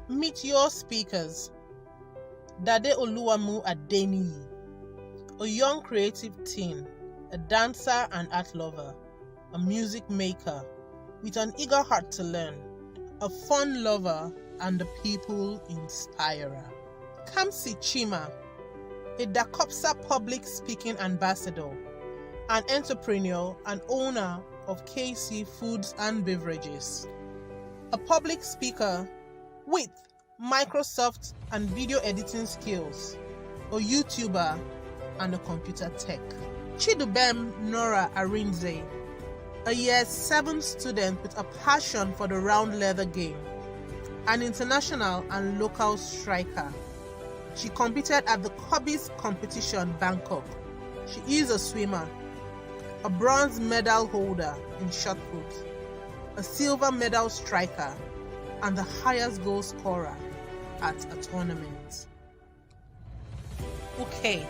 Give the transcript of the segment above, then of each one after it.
Meet your speakers. Dade Oluwamu Adeniyi, a young creative teen, a dancer and art lover, a music maker with an eager heart to learn, a fun lover and a people inspirer. Kamsi Chima, a Dakopsa public speaking ambassador, an entrepreneur and owner of KC Foods and Beverages, a public speaker with Microsoft and video editing skills, a YouTuber and a computer tech. Chidubem Nora Arinze, a year 7 student with a passion for the round leather game, an international and local striker. She competed at the Cobbies competition Bangkok. She is a swimmer, a bronze medal holder in shot put, a silver medal striker, and the highest goal scorer at a tournament. Okay,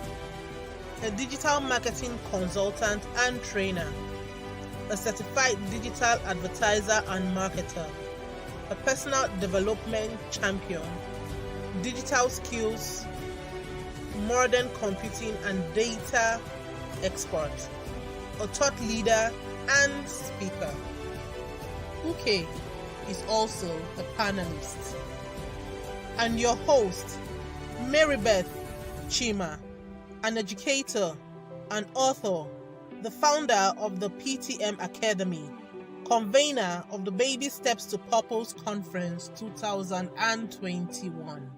a digital marketing consultant and trainer, a certified digital advertiser and marketer, a personal development champion, digital skills, modern computing and data expert, a thought leader and speaker. Uke is also a panelist. And your host, Marybeth Chima, an educator, an author, the founder of the PTM Academy, convener of the Baby Steps to Purpose Conference 2021.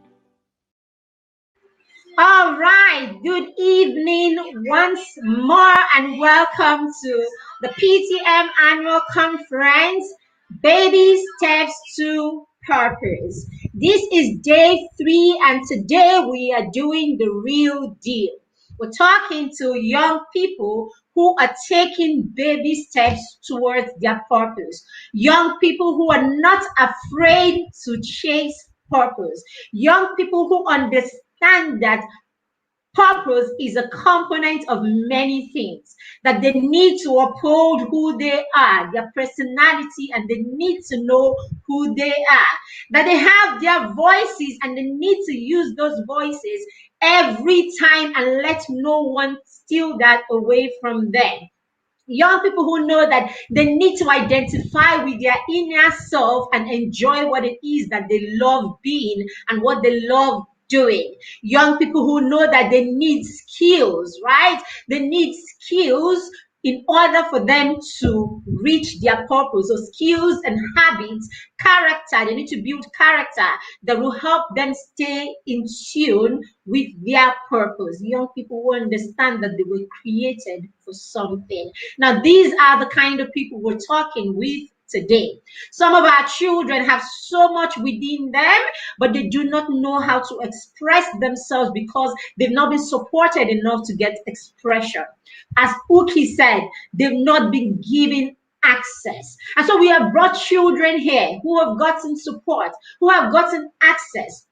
All right, good evening once more and welcome to the PTM Annual Conference, Baby Steps to Purpose. This is day 3 and today we are doing the real deal. We're talking to young people who are taking baby steps towards their purpose. Young people who are not afraid to chase purpose. Young people who understand that purpose is a component of many things, that they need to uphold who they are, their personality, and they need to know who they are, that they have their voices and they need to use those voices every time and let no one steal that away from them. Young people who know that they need to identify with their inner self and enjoy what it is that they love being and what they love doing. Young people who know that they need skills, right? They need skills in order for them to reach their purpose. So skills and habits, character, they need to build character that will help them stay in tune with their purpose. Young people who understand that they were created for something. Now, these are the kind of people we're talking with today. Some of our children have so much within them, but they do not know how to express themselves because they've not been supported enough to get expression. As Uki said, they've not been given access. And so we have brought children here who have gotten support, who have gotten access,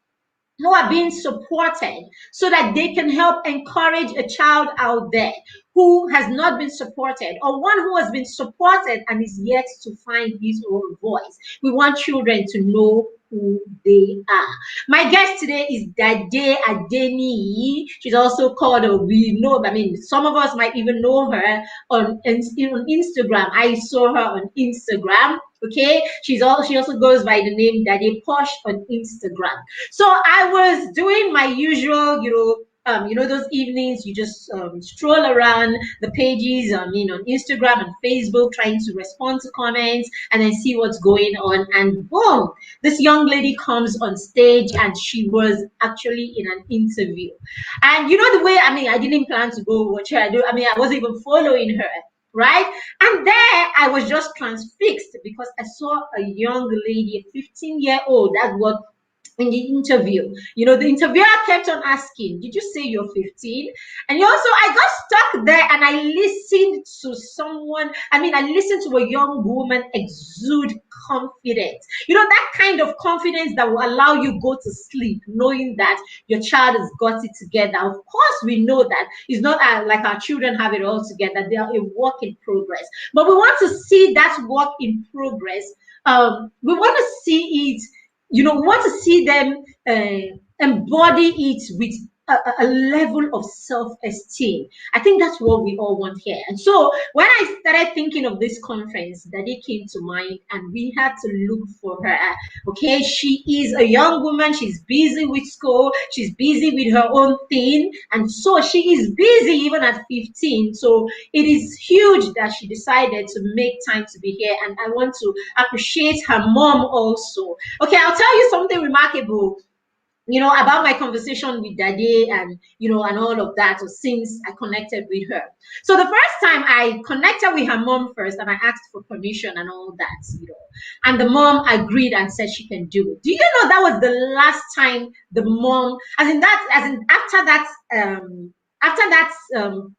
who are being supported so that they can help encourage a child out there who has not been supported or one who has been supported and is yet to find his own voice. We want children to know who they are. My guest today is Dade Adeniyi. She's also called, some of us might even know her on Instagram. I saw her on Instagram. Okay, she also goes by the name Dade Posh on Instagram. So I was doing my usual, those evenings you just stroll around the pages on Instagram and Facebook, trying to respond to comments and then see what's going on. And boom, this young lady comes on stage and she was actually in an interview. And the way, I didn't plan to go watch her. I wasn't even following her. Right? And there I was just transfixed because I saw a young lady, a 15-year-old, that's what in the interview. The interviewer kept on asking, did you say you're 15? And I got stuck there and I listened to I listened to a young woman exude confidence. That kind of confidence that will allow you go to sleep knowing that your child has got it together. Of course, we know that it's not like our children have it all together. They are a work in progress. But we want to see that work in progress. We want to see it want to see them embody it with a level of self-esteem. I think that's what we all want here. And so when I started thinking of this conference, Daddy came to mind, and we had to look for her. Okay, she is a young woman. She's busy with school. She's busy with her own thing, and so she is busy even at 15. So it is huge that she decided to make time to be here, and I want to appreciate her mom also. Okay, I'll tell you something remarkable, about my conversation with Daddy, and and all of that, or since I connected with her. So the first time I connected with her mom first, and I asked for permission and all that, and the mom agreed and said she can do it. Do you know that was the last time the mom, after that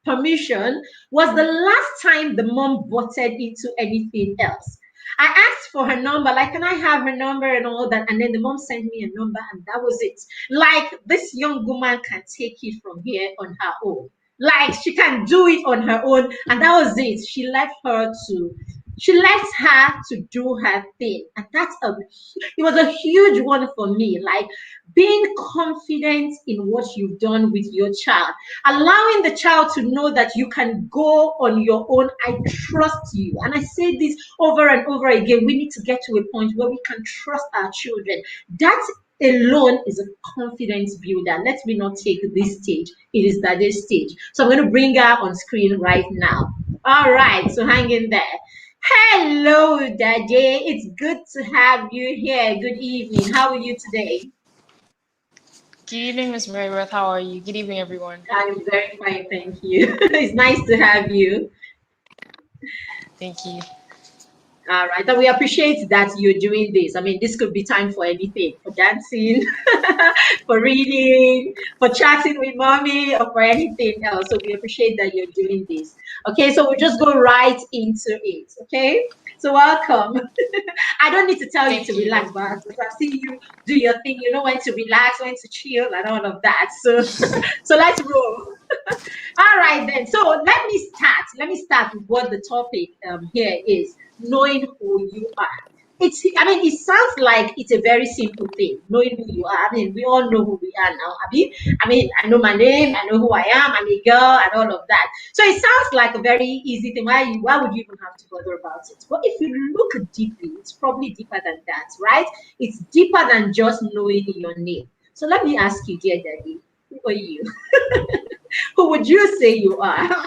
permission, was the last time the mom butted into anything else. I asked for her number, like, can I have her number and all that? And then the mom sent me a number, and that was it. Like, this young woman can take it from here on her own. Like, she can do it on her own, and that was it. She left her to do her thing, and it was a huge one for me. Like, being confident in what you've done with your child, allowing the child to know that you can go on your own. I trust you, and I say this over and over again. We need to get to a point where we can trust our children. That alone is a confidence builder. Let me not take this stage. It is that this stage. So I'm going to bring her on screen right now. All right, so hang in there. Hello, Daddy. It's good to have you here. Good evening. How are you today? Good evening, Miss Marybeth. How are you? Good evening, everyone. I'm very fine, thank you. It's nice to have you. Thank you. All right, and we appreciate that you're doing this. I mean, this could be time for anything, for dancing, for reading, for chatting with mommy, or for anything else. So we appreciate that you're doing this. Okay, so we'll just go right into it. Okay, so welcome. I don't need to tell you to Thank you. relax, but I've seen you do your thing. You know when to relax, when to chill, and all of that. So, so let's roll. All right, then. So let me start. Let me start with what the topic here is: knowing who you are. It sounds like it's a very simple thing, knowing who you are. I mean, we all know who we are now. I know my name, I know who I am, I'm a girl, and all of that. So it sounds like a very easy thing. Why would you even have to bother about it? But if you look deeply, it's probably deeper than that, right? It's deeper than just knowing your name. So let me ask you, dear Daddy, who are you? Who would you say you are?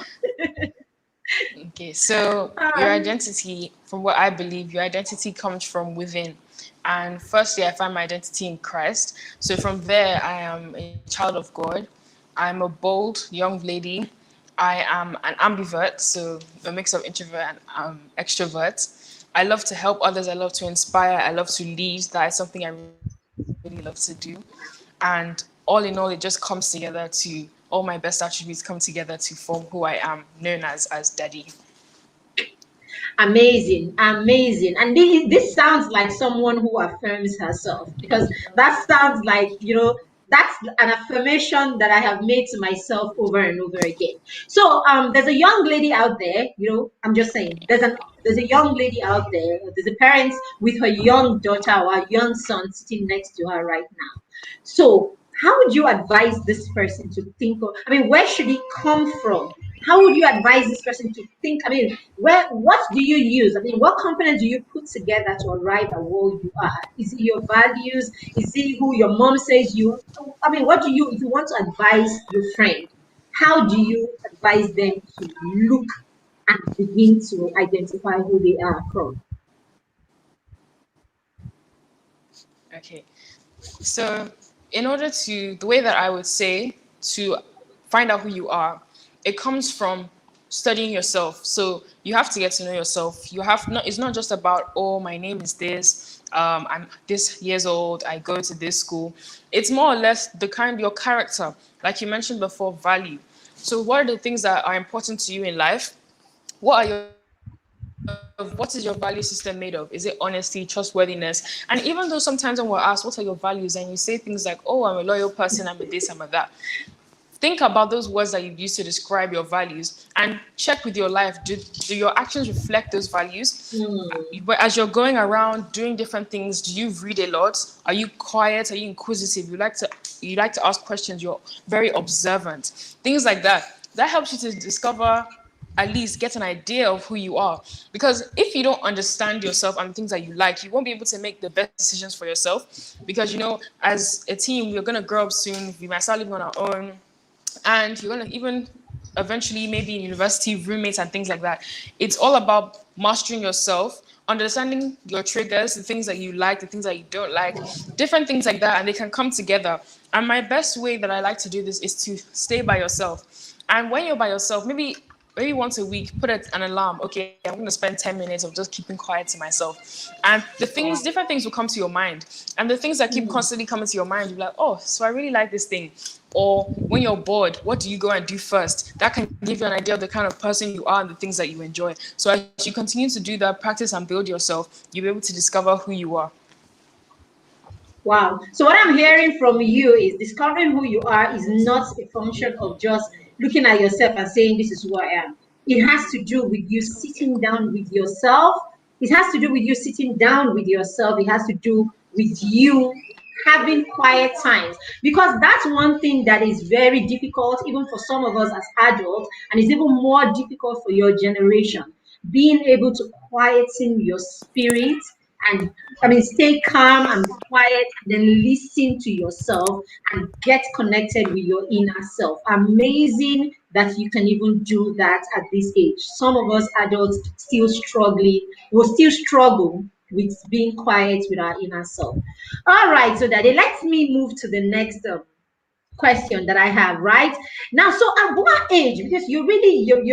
Okay, so your Um, identity, from what I believe, your identity comes from within. And firstly, I find my identity in Christ. So from there, I am a child of God. I'm a bold young lady. I am an ambivert, so a mix of introvert and extrovert. I love to help others. I love to inspire. I love to lead. That is something I really love to do. And all in all, it just comes together to all my best attributes come together to form who I am, known as Daddy. Amazing, amazing. And this sounds like someone who affirms herself, because that sounds like, that's an affirmation that I have made to myself over and over again. So there's a young lady out there, I'm just saying, there's a young lady out there, there's a parent with her young daughter or a young son sitting next to her right now. So how would you advise this person to think of, where should it come from? How would you advise this person to think? What do you use? What components do you put together to arrive at what you are? Is it your values? Is it who your mom says you? What do you, if you want to advise your friend, how do you advise them to look and begin to identify who they are from? Okay. So, in order to, the way that I would say to find out who you are, it comes from studying yourself. So, you have to get to know yourself. You have not, it's not just about, oh, my name is this, I'm this years old, I go to this school. It's more or less your character, like you mentioned before, value. So, what are the things that are important to you in life? What is your value system made of? Is it honesty, trustworthiness? And even though sometimes when we're asked, what are your values? And you say things like, oh, I'm a loyal person, I'm a this, I'm a that. think about those words that you've used to describe your values and check with your life. Do your actions reflect those values? But as you're going around doing different things, do you read a lot? Are you quiet? Are you inquisitive? You like to ask questions. You're very observant. Things like that. That helps you to discover, at least get an idea of who you are. Because if you don't understand yourself and the things that you like, you won't be able to make the best decisions for yourself. Because as a team, we're gonna grow up soon. We might start living on our own, and you're going to even eventually maybe in university roommates and things like that. It's all about mastering yourself, understanding your triggers, the things that you like, the things that you don't like, different things like that, and they can come together. And my best way that I like to do this is to stay by yourself. And when you're by yourself, maybe once a week, put an alarm. Okay, I'm going to spend 10 minutes of just keeping quiet to myself. And different things will come to your mind. And the things that keep constantly coming to your mind, you'll be like, oh, so I really like this thing. Or when you're bored, what do you go and do first? That can give you an idea of the kind of person you are and the things that you enjoy. So as you continue to do that, practice and build yourself, you'll be able to discover who you are. Wow. So what I'm hearing from you is discovering who you are is not a function of just looking at yourself and saying, this is who I am. It has to do with you sitting down with yourself. It has to do with you sitting down with yourself. It has to do with you having quiet times, because that's one thing that is very difficult even for some of us as adults, and it's even more difficult for your generation, being able to quieten your spirit and, I mean, stay calm and quiet, and then listen to yourself and get connected with your inner self. Amazing that you can even do that at this age. Some of us adults will still struggle with being quiet with our inner self. All right, so Daddy, let me move to the next question that I have right now. So at what age? Because you're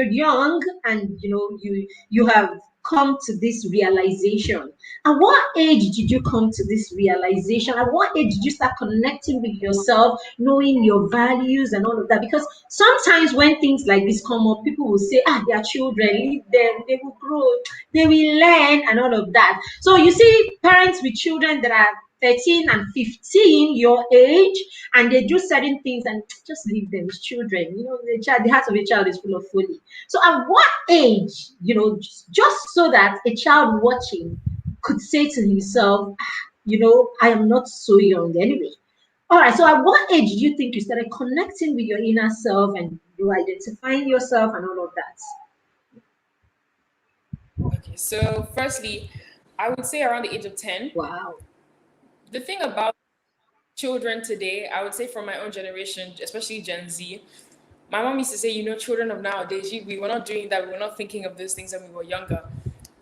young, and you have come to this realization. At what age did you come to this realization? At what age did you start connecting with yourself, knowing your values and all of that? Because sometimes when things like this come up, people will say, they are children, leave them, they will grow, they will learn, and all of that. So you see parents with children that are 13 and 15 your age, and they do certain things, and just leave them. It's children, the heart of a child is full of folly. So at what age, just so that a child watching could say to himself, I am not so young anyway. All right, so at what age do you think you started connecting with your inner self and you identifying yourself and all of that? Okay, so firstly, I would say around the age of 10. Wow. The thing about children today, I would say from my own generation, especially Gen Z, my mom used to say, children of nowadays, we were not doing that. We were not thinking of those things when we were younger.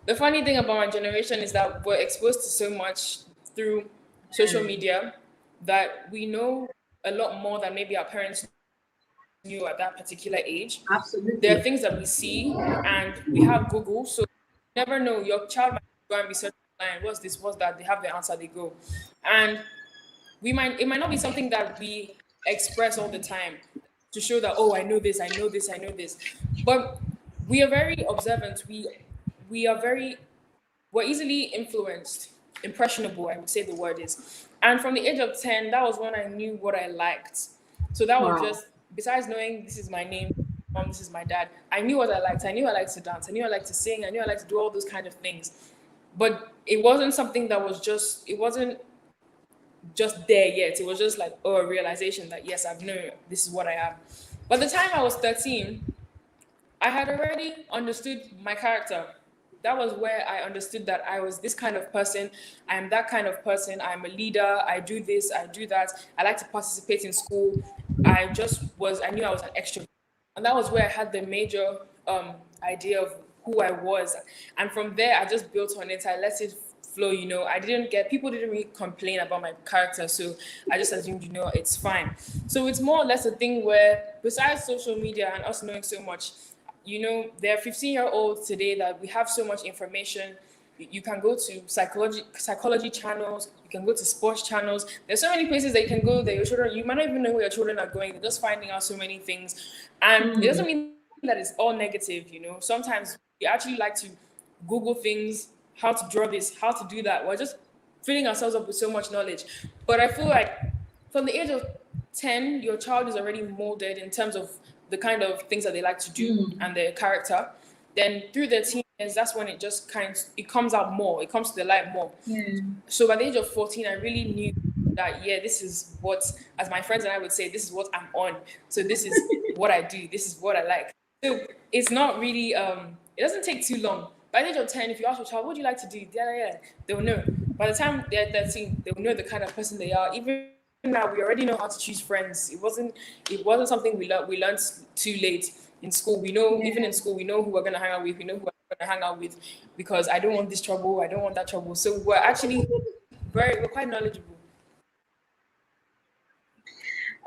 The funny thing about my generation is that we're exposed to so much through social media that we know a lot more than maybe our parents knew at that particular age. There are Absolutely. things that we see, and we have Google, so you never know. Your child might go and research online. What's this? What's that? They have the answer. They go, and it might not be something that we express all the time to show that, oh, I know this, I know this, I know this. But we are very observant. We're easily influenced, impressionable, I would say the word is. And from the age of 10, that was when I knew what I liked. So that was Wow. just, besides knowing this is my name, mom, this is my dad, I knew what I liked. I knew I liked to dance. I knew I liked to sing. I knew I liked to do all those kind of things. But it wasn't something that it wasn't just there yet. It was just like, oh, a realization that, yes, I've known this is what I am. By the time I was 13, I had already understood my character. That was where I understood that I was this kind of person. I am that kind of person. I'm a leader. I do this. I do that. I like to participate in school. I knew I was an extrovert. And that was where I had the major idea of who I was. And from there, I just built on it. I let it flow. People didn't really complain about my character. So I just assumed, it's fine. So it's more or less a thing where, besides social media and us knowing so much, there are 15-year-olds today that we have so much information. You can go to psychology channels. You can go to sports channels. There's so many places that you can go that you might not even know where your children are going. They're just finding out so many things. And it doesn't mean that it's all negative, Sometimes we actually like to Google things, how to draw this, how to do that. We're just filling ourselves up with so much knowledge. But I feel like from the age of 10, your child is already molded in terms of the kind of things that they like to do and their character. Then through their teen years, that's when it comes out more. It comes to the light more. Yeah. So by the age of 14, I really knew that, yeah, this is what, as my friends and I would say, this is what I'm on. So this is what I do. This is what I like. So it's not really, it doesn't take too long. By the age of 10, if you ask your child, what do you like to do? Yeah, they will know. By the time they're 13, they will know the kind of person they are. Even now, we already know how to choose friends. It wasn't something we learned too late in school. We know, even in school, we know who we're going to hang out with. We know who we're going to hang out with because I don't want this trouble. I don't want that trouble. So we're quite knowledgeable.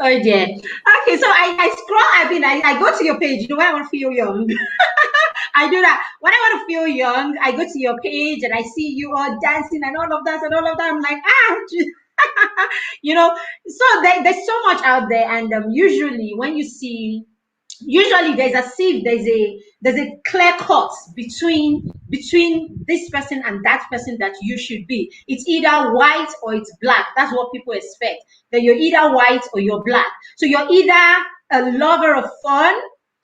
Oh dear. Okay, so I scroll. I go to your page. You know, when I want to feel young. I do that. When I want to feel young, I go to your page and I see you all dancing and all of that and all of that. I'm like, so there's so much out there. And usually when you see, usually there's as if there's a clear cut between this person and that person that you should be. It's either white or it's black. That's what people expect. That you're either white or you're black. So you're either a lover of fun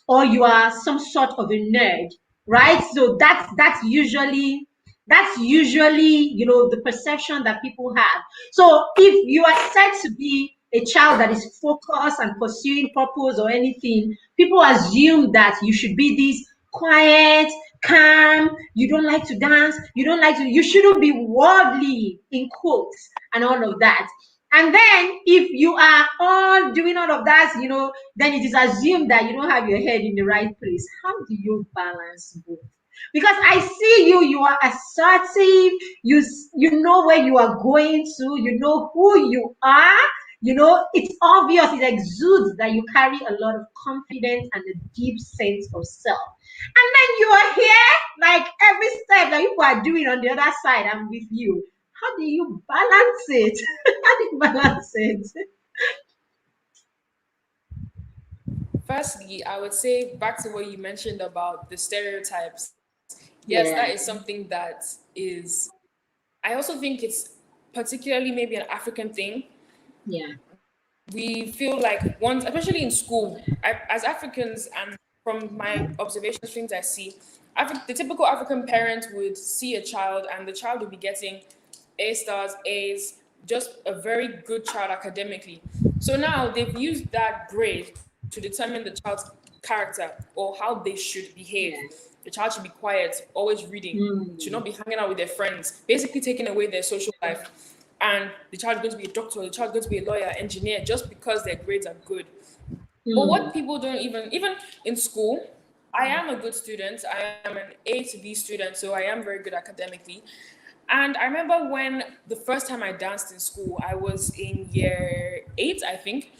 or you are some sort of a nerd, right? So that's usually the perception that people have. So if you are said to be a child that is focused and pursuing purpose or anything, people assume that you should be this quiet, calm, you don't like to dance, you shouldn't be worldly in quotes and all of that. And then if you are all doing all of that, then it is assumed that you don't have your head in the right place. How do you balance both? Because I see you are assertive, you know where you are going to, you know who you are, it's obvious, it exudes that you carry a lot of confidence and a deep sense of self. And then you are here, like every step that people are doing on the other side, I'm with you. How do you balance it? How do you balance it? Firstly, I would say back to what you mentioned about the stereotypes. Yes, Yeah, that is something that is, I also think it's particularly maybe an African thing. yeah, We feel like once, especially in school, as Africans, and from my observations, things I see, the typical African parent would see a child and the child would be getting A stars, A's, just a very good child academically. So now they've used that grade to determine the child's character or how they should behave. yeah. The child should be quiet, always reading, should not be hanging out with their friends, basically taking away their social life. And the child is going to be a doctor, the child is going to be a lawyer, engineer, just because their grades are good. But what people don't even in school, I am a good student. I am an A to B student, so I am very good academically. And I remember when the first time I danced in school, I was in year 8, I think.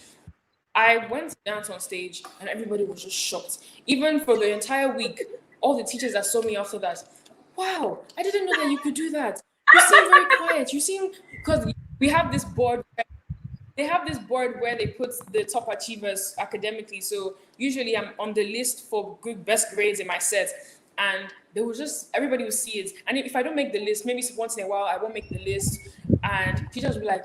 I went to dance on stage and everybody was just shocked. Even for the entire week, all the teachers that saw me after that, wow, I didn't know that you could do that. You seem very quiet. You seem, because we have this board, they have this board where they put the top achievers academically. So usually I'm on the list for good best grades in my set. And they will just, everybody will see it. And if I don't make the list, maybe once in a while I won't make the list. And teachers will be like,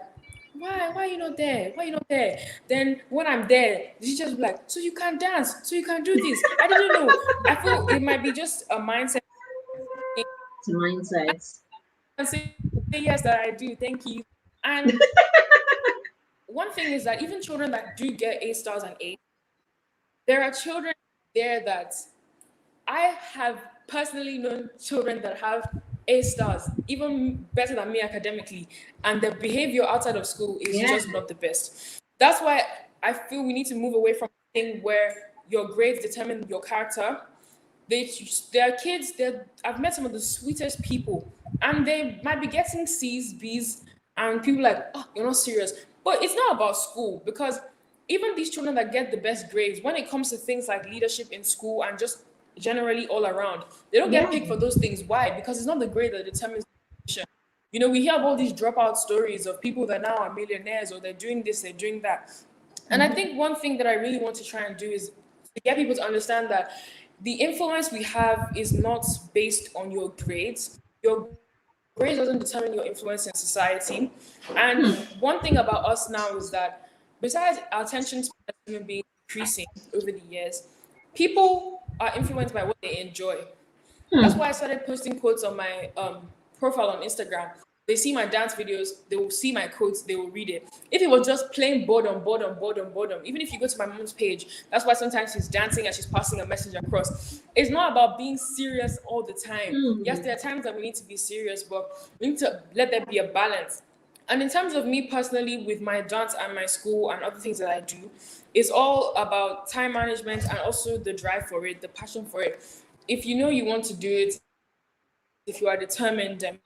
why are you not there? Why are you not there? Then when I'm there, the teachers will be like, so you can dance, so you can do this. I didn't know. I feel it might be just a mindset. It's a mindset. And say yes that I do. Thank you. And one thing is that even children that do get A stars and A, there are children there that I have personally known children that have A stars, even better than me academically, and their behavior outside of school is Yeah. just not the best. That's why I feel we need to move away from a thing where your grades determine your character. They're kids, I've met some of the sweetest people, and they might be getting C's, B's, and people like, oh, you're not serious. But it's not about school, because even these children that get the best grades, when it comes to things like leadership in school and just generally all around, they don't get Yeah. picked for those things. Why? Because it's not the grade that determines the position. We hear all these dropout stories of people that now are millionaires, or they're doing this, they're doing that. And I think one thing that I really want to try and do is to get people to understand that the influence we have is not based on your grades. Your grades doesn't determine your influence in society. And one thing about us now is that besides our attention span as human beings increasing over the years, people are influenced by what they enjoy. That's why I started posting quotes on my profile on Instagram. They see my dance videos, they will see my quotes, they will read it. If it was just plain boredom, boredom, boredom, boredom, even if you go to my mom's page, that's why sometimes she's dancing and she's passing a message across. It's not about being serious all the time. Yes, there are times that we need to be serious, but we need to let there be a balance. And in terms of me personally, with my dance and my school and other things that I do, it's all about time management and also the drive for it, the passion for it. If you know you want to do it, if you are determined, I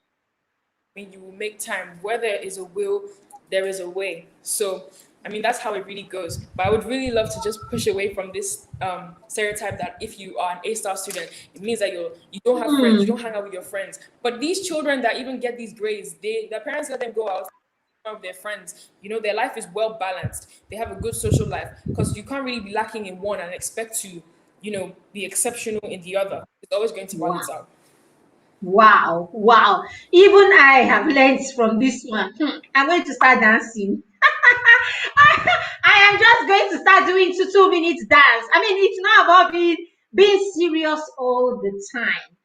mean, you will make time. Where there is a will, there is a way. So, I mean, that's how it really goes. But I would really love to just push away from this stereotype that if you are an A-star student, it means that you don't have friends, you don't hang out with your friends. But these children that even get these grades, their parents let them go out of their friends. You know, their life is well balanced. They have a good social life because you can't really be lacking in one and expect to, be exceptional in the other. It's always going to Wow. balance out. Wow, wow. Even I have learned from this one. I'm going to start dancing. I am just going to start doing 2 minutes dance. I mean, it's not about being serious all the time.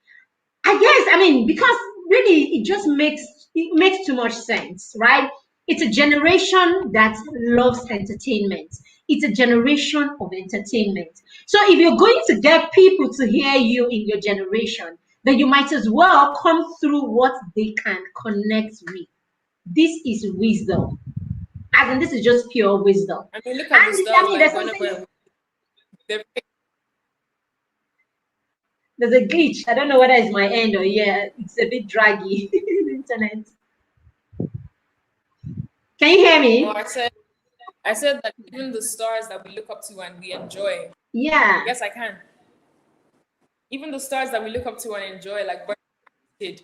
I guess, I mean, because really it makes too much sense, right? It's a generation that loves entertainment. It's a generation of entertainment. So if you're going to get people to hear you in your generation, then you might as well come through what they can connect with. This is wisdom. As in, this is just pure wisdom. I mean, look at the And I stars mean, like Burna Boy and they're there's a glitch. I don't know whether it's my end or yeah, it's a bit draggy. The internet. Can you hear no, me? I said that even the stars that we look up to and we enjoy. Yeah. Yes, I can. Even the stars that we look up to and enjoy, like Burna Kid,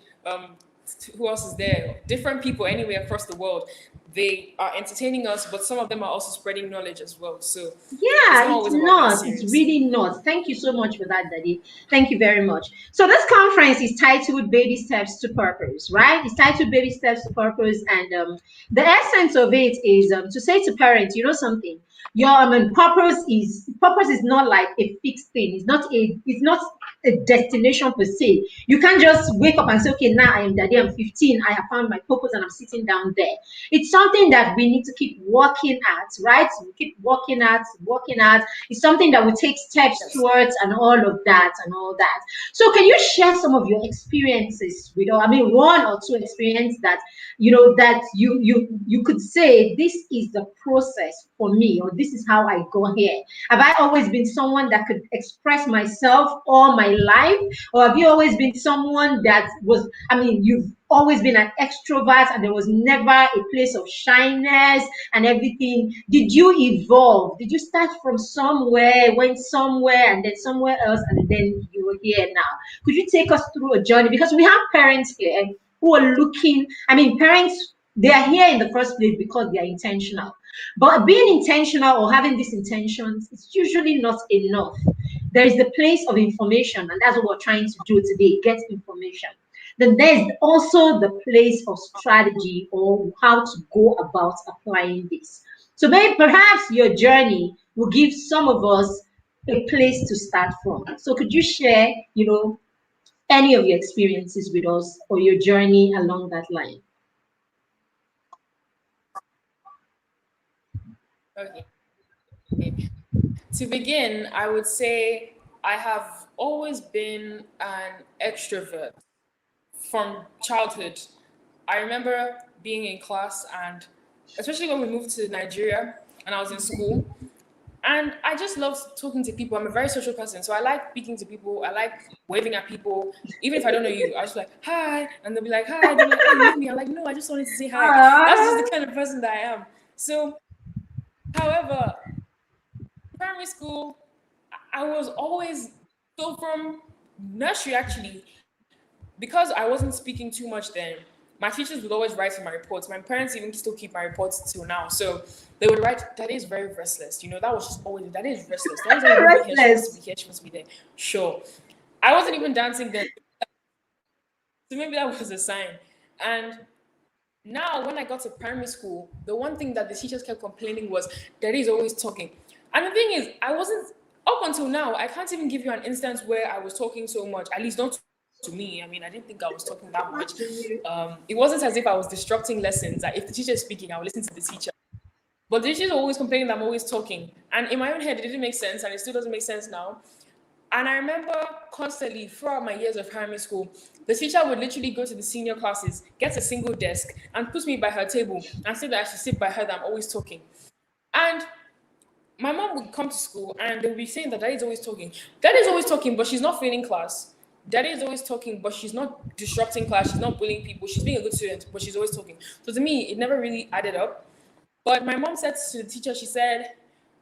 who else is there? Different people anywhere across the world. They are entertaining us, but some of them are also spreading knowledge as well. So it's Yeah, not it's always about being not. It's serious. really not. Thank you so much for that, Daddy. Thank you very much. So this conference is titled "Baby Steps to Purpose," right? It's titled "Baby Steps to Purpose," and the essence of it is to say to parents, you know something. Your purpose is not like a fixed thing. It's not a destination per se. You can't just wake up and say, okay, now I am Daddy. I'm 15. I have found my purpose, and I'm sitting down there. It's something that we need to keep working at, right? We keep working at. It's something that we take steps Yes. towards, and all of that, and all that. So, can you share some of your experiences with us? I mean, one or two experience that that you could say this is the process for me, or this is how I go here. Have I always been someone that could express myself all my life, or have you always been someone that was? I mean, you've always been an extrovert and there was never a place of shyness and everything. Did you evolve? Did you start from somewhere, went somewhere, and then somewhere else, and then you were here now? Could you take us through a journey? Because we have parents here who are looking, I mean, parents, they are here in the first place because they are intentional. But being intentional or having these intentions is usually not enough. There is the place of information, and that's what we're trying to do today, get information. Then there's also the place of strategy or how to go about applying this. So maybe perhaps your journey will give some of us a place to start from. So could you share, any of your experiences with us or your journey along that line? Okay. To begin, I would say I have always been an extrovert from childhood. I remember being in class and especially when we moved to Nigeria and I was in school. And I just love talking to people. I'm a very social person. So I like speaking to people. I like waving at people. Even if I don't know you, I just like, hi. And they'll be like, hi. They'll be like, oh, you know me. I'm like, no, I just wanted to say hi. That's just the Ah, kind of person that I am. So, however, primary school, I was always, so from nursery actually, because I wasn't speaking too much then, my teachers would always write in my reports. My parents even still keep my reports till now. So they would write, that is very restless. That was just always, that is restless. That is not moving here. She wants to restless. be here. She wants to be there. Sure. I wasn't even dancing then. So maybe that was a sign. And Now, when I got to primary school, the one thing that the teachers kept complaining was Daddy is always talking. And the thing is, I wasn't, up until now, I can't even give you an instance where I was talking so much, at least not to me. I mean, I didn't think I was talking that Not much. to you. It wasn't as if I was disrupting lessons. Like if the teacher is speaking, I would listen to the teacher. But the teachers are always complaining that I'm always talking. And in my own head, it didn't make sense, and it still doesn't make sense now. And I remember constantly throughout my years of primary school, the teacher would literally go to the senior classes, get a single desk, and put me by her table and say that I should sit by her, that I'm always talking. And my mom would come to school and they would be saying that Daddy's always talking. Daddy's always talking, but she's not failing class. Daddy is always talking, but she's not disrupting class. She's not bullying people. She's being a good student, but she's always talking. So to me, it never really added up. But my mom said to the teacher, she said,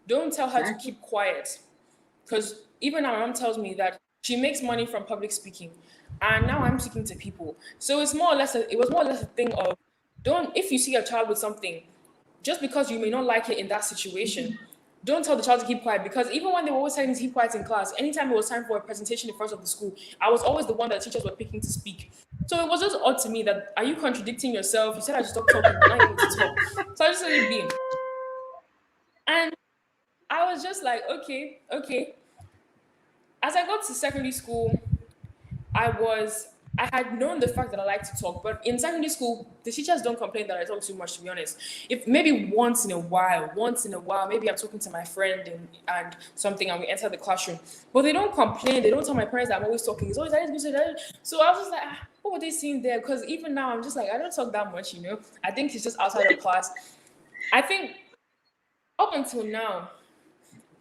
don't tell her to Exactly. keep quiet. Because even now, my mom tells me that she makes money from public speaking. And now I'm speaking to people. So it's more or less, it was more or less a thing of, don't, if you see a child with something, just because you may not like it in that situation, don't tell the child to keep quiet. Because even when they were always telling me to keep quiet in class, anytime it was time for a presentation in front of the school, I was always the one that teachers were picking to speak. So it was just odd to me that, are you contradicting yourself? You said I should stop talking, but now you need to talk. So I just let it be. And I was just like, okay, okay. As I got to secondary school, I had known the fact that I like to talk, but in secondary school, the teachers don't complain that I talk too much, to be honest. If maybe once in a while, maybe I'm talking to my friend and something, and we enter the classroom. But they don't complain, they don't tell my parents that I'm always talking. It's always that is good. So I was just like, what were they seeing there? Because even now I'm just like, I don't talk that much, you know. I think it's just outside of class. I think up until now,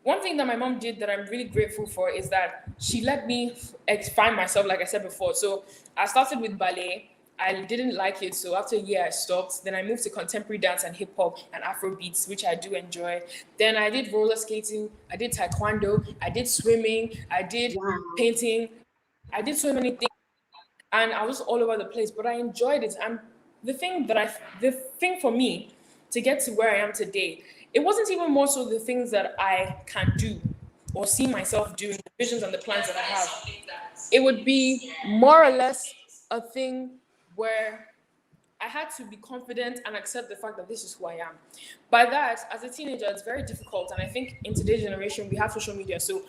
one thing that my mom did that I'm really grateful for is that she let me find myself, like I said before. So I started with ballet. I didn't like it, so after a year I stopped. Then I moved to contemporary dance and hip hop and Afro beats, which I do enjoy. Then I did roller skating, I did taekwondo, I did swimming, I did Wow. painting, I did so many things, and I was all over the place. But I enjoyed it. And the thing for me to get to where I am today, it wasn't even more so the things that I can do or see myself doing, the visions and the plans that I have. It would be more or less a thing where I had to be confident and accept the fact that this is who I am. By that, as a teenager, it's very difficult. And I think in today's generation, we have social media. So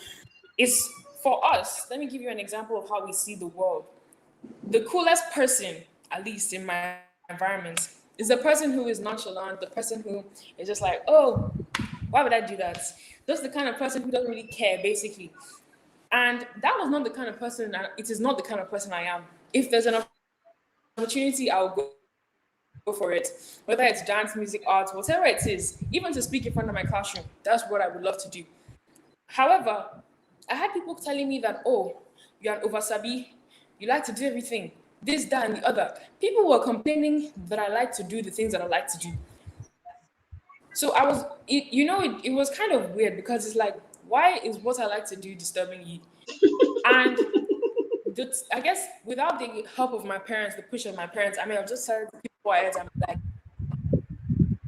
it's for us. Let me give you an example of how we see the world. The coolest person, at least in my environment, is the person who is nonchalant, the person who is just like, oh, why would I do that? That's the kind of person who doesn't really care, basically. And that was not the kind of person, and it is not the kind of person I am. If there's an opportunity, I'll go for it. Whether it's dance, music, art, whatever it is, even to speak in front of my classroom, that's what I would love to do. However, I had people telling me that, oh, you're an oversabi, you like to do everything, this, that, and the other. People were complaining that I like to do the things that I like to do. So it was kind of weird because it's like, why is what I like to do disturbing you? And I guess without the help of my parents, the push of my parents, I mean, I've just started to keep quiet and be like,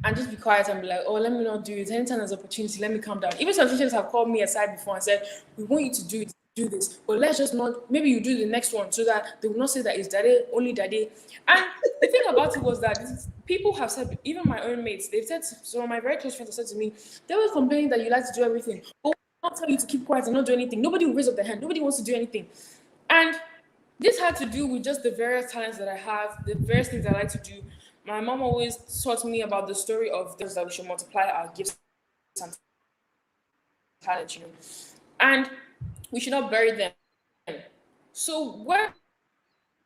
and just be quiet and be like, oh, let me not do it. Anytime there's opportunity, let me calm down. Even some teachers have called me aside before and said, we want you to do this, but let's just not, maybe you do the next one so that they will not say that it's daddy, only daddy. And the thing about it was that people have said, even my own mates, they've said, so my very close friends have said to me, they were complaining that you like to do everything. But I'll tell you to keep quiet and not do anything. Nobody will raise up their hand. Nobody wants to do anything. And this had to do with just the various talents that I have, the various things I like to do. My mom always taught me about the story of those that we should multiply our gifts and talents, you know, and we should not bury them. So where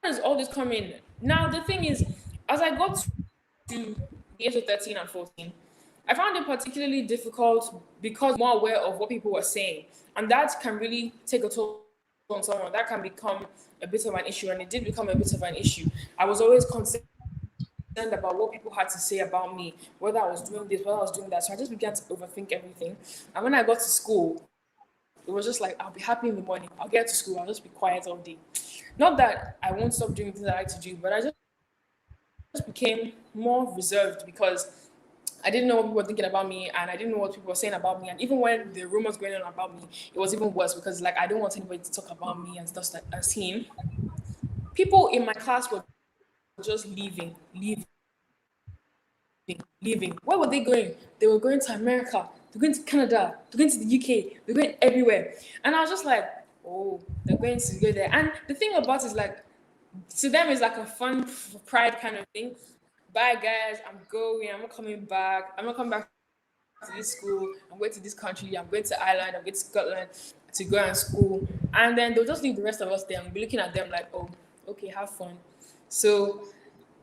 does all this come in? Now the thing is, as I got to the age of 13 and 14, I found it particularly difficult because I'm more aware of what people were saying, and that can really take a toll on someone. That can become a bit of an issue, and it did become a bit of an issue. I was always concerned about what people had to say about me, whether I was doing this, whether I was doing that. So I just began to overthink everything. And when I got to school, it was just like, I'll be happy in the morning. I'll get to school. I'll just be quiet all day. Not that I won't stop doing things I like to do, but I just became more reserved because I didn't know what people were thinking about me, and I didn't know what people were saying about me. And even when the rumors going on about me, it was even worse because like I don't want anybody to talk about me and stuff like as him. People in my class were just leaving. leaving. Where were they going? They were going to America, they're going to Canada, they're going to the UK, they're going everywhere. And I was just like, oh, they're going to go there. And the thing about it is like, to them it's like a fun pride kind of thing. Bye guys, I'm going, I'm not coming back. I'm not coming back to this school, I'm going to this country, I'm going to Ireland, I'm going to Scotland to go and school. And then they'll just leave the rest of us there and be looking at them like, oh, okay, have fun. So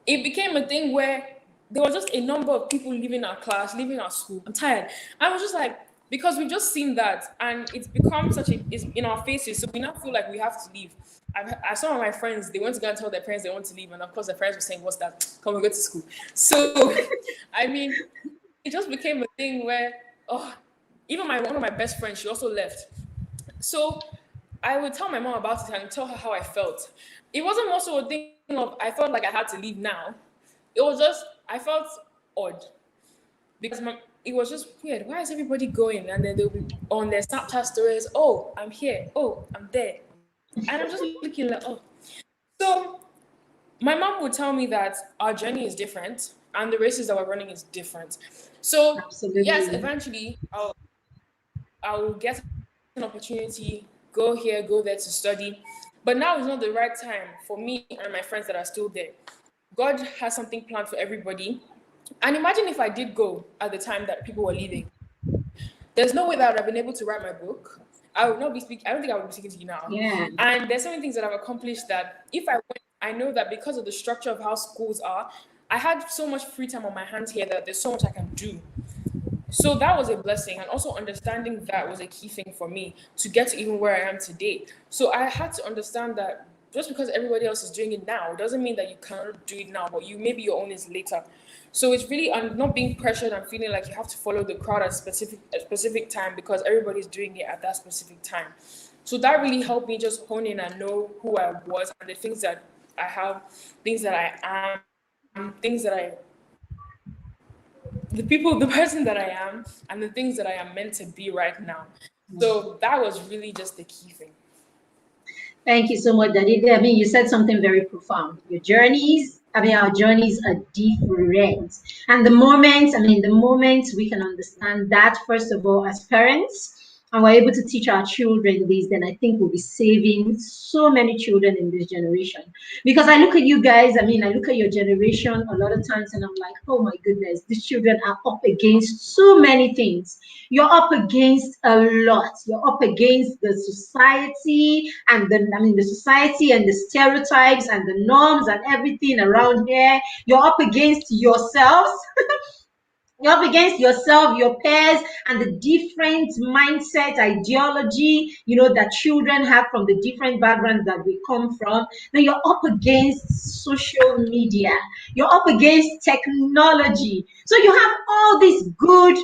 it became a thing where there was just a number of people leaving our class, leaving our school. I'm tired. I was just like, because we've just seen that and it's become it's in our faces. So we now feel like we have to leave. I saw my friends, they went to go and tell their parents they want to leave. And of course, their parents were saying, what's that? Come and go to school. So, I mean, it just became a thing where, oh, even one of my best friends, she also left. So I would tell my mom about it and tell her how I felt. It wasn't also a thing of I felt like I had to leave now. It was just I felt odd because it was just weird. Why is everybody going? And then they'll be on their Snapchat stories. Oh, I'm here. Oh, I'm there. And I'm just looking like, oh. So my mom would tell me that our journey is different and the races that we're running is different. So Absolutely. yes, eventually I'll get an opportunity, go here, go there to study. But now is not the right time for me and my friends that are still there. God has something planned for everybody. And imagine if I did go at the time that people were leaving. There's no way that I would have been able to write my book. I would not be speaking. I don't think I would be speaking to you now. Yeah. And there's so many things that I've accomplished that if I went, I know that because of the structure of how schools are, I had so much free time on my hands here that there's so much I can do. So that was a blessing. And also understanding that was a key thing for me to get to even where I am today. So I had to understand that just because everybody else is doing it now doesn't mean that you cannot do it now, but you maybe your own is later. So it's really not being pressured and feeling like you have to follow the crowd at a specific time because everybody's doing it at that specific time. So that really helped me just hone in and know who I was and the things that I have, things that I am, things that the person that I am, and the things that I am meant to be right now. So that was really just the key thing. Thank you so much, Daddy. I mean, you said something very profound. Our journeys are different. And the moment we can understand that, first of all, as parents, and we're able to teach our children this, then I think we'll be saving so many children in this generation. Because I look at you guys, I look at your generation a lot of times and I'm like, oh my goodness, these children are up against so many things. You're up against a lot. You're up against the society and the society and the stereotypes and the norms and everything around here. You're up against yourselves. You're up against yourself, your peers, and the different mindset, ideology, that children have from the different backgrounds that we come from. Now you're up against social media. You're up against technology. So you have all these good,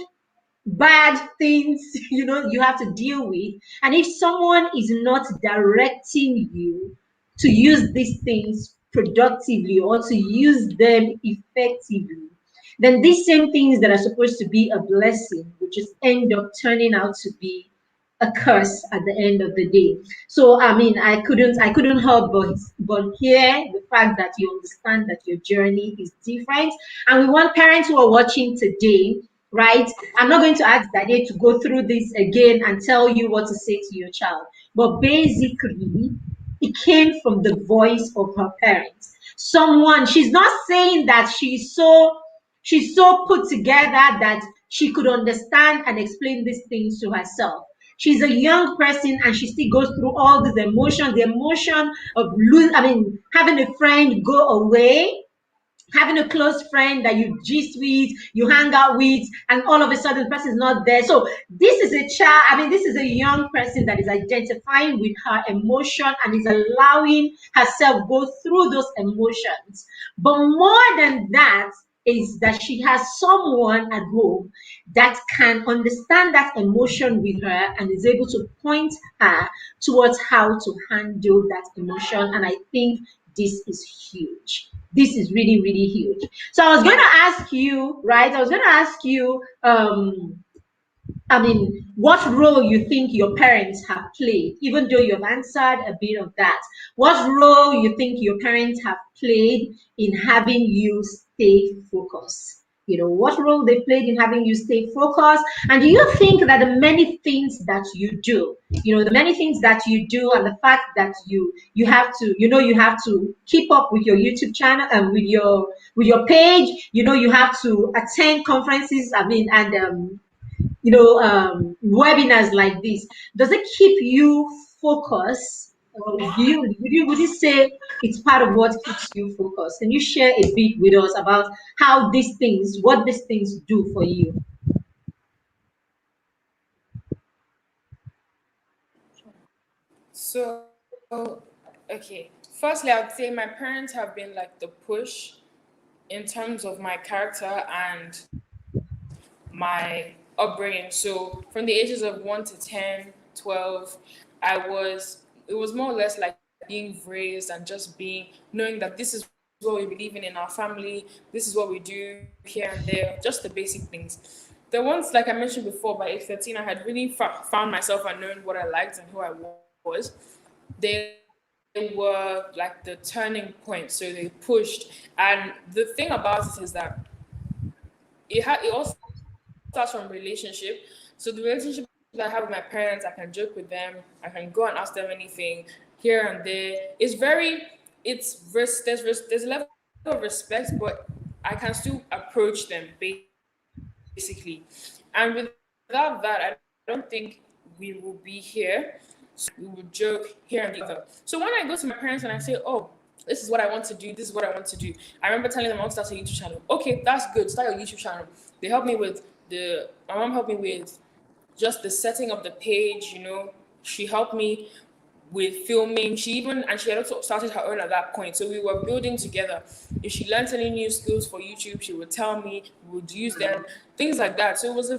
bad things, you have to deal with. And if someone is not directing you to use these things productively or to use them effectively, then these same things that are supposed to be a blessing will just end up turning out to be a curse at the end of the day. So I couldn't help but hear the fact that you understand that your journey is different. And we want parents who are watching today, right? I'm not going to ask Daddy to go through this again and tell you what to say to your child. But basically, it came from the voice of her parents. She's not saying that she's so put together that she could understand and explain these things to herself. She's a young person and she still goes through all these emotions, the emotion of having a friend go away, having a close friend that you gist with, you hang out with, and all of a sudden the person is not there. So this is this is a young person that is identifying with her emotion and is allowing herself go through those emotions. But more than that is that she has someone at home that can understand that emotion with her and is able to point her towards how to handle that emotion. And I think this is huge. This is really, really huge. So I was going to ask you, right? What role you think your parents have played, even though you've answered a bit of that. What role you think your parents have played in having you stay focused? what role they played in having you stay focused? And do you think that the many things that you do, the many things that you do, and the fact that you have to, you have to keep up with your YouTube channel and with your page, you have to attend conferences, I mean, and webinars like this, does it keep you focused? Or would you say it's part of what keeps you focused? Can you share a bit with us about what these things do for you? So, okay. Firstly, I would say my parents have been like the push in terms of my character and my upbringing. So, from the ages of 1 to 10, 12, it was more or less like being raised and just knowing that this is what we believe in our family, this is what we do here and there, just the basic things. The ones, like I mentioned before, by age 13, I had really found myself and knowing what I liked and who I was. They were like the turning point. So they pushed. And the thing about it is that it all starts from relationship. So the relationship that I have with my parents, I can joke with them, I can go and ask them anything here and there. There's a level of respect, but I can still approach them basically. And without that, I don't think we will be here. We would joke here and there. So when I go to my parents and I say, "Oh, this is what I want to do. This is what I want to do," I remember telling them I want to start a YouTube channel. Okay, that's good. Start your YouTube channel. They helped me with my mom helped me with just the setting of the page. She helped me with filming. She had also started her own at that point. So we were building together. If she learned any new skills for YouTube, she would tell me, we would use them, things like that. So it's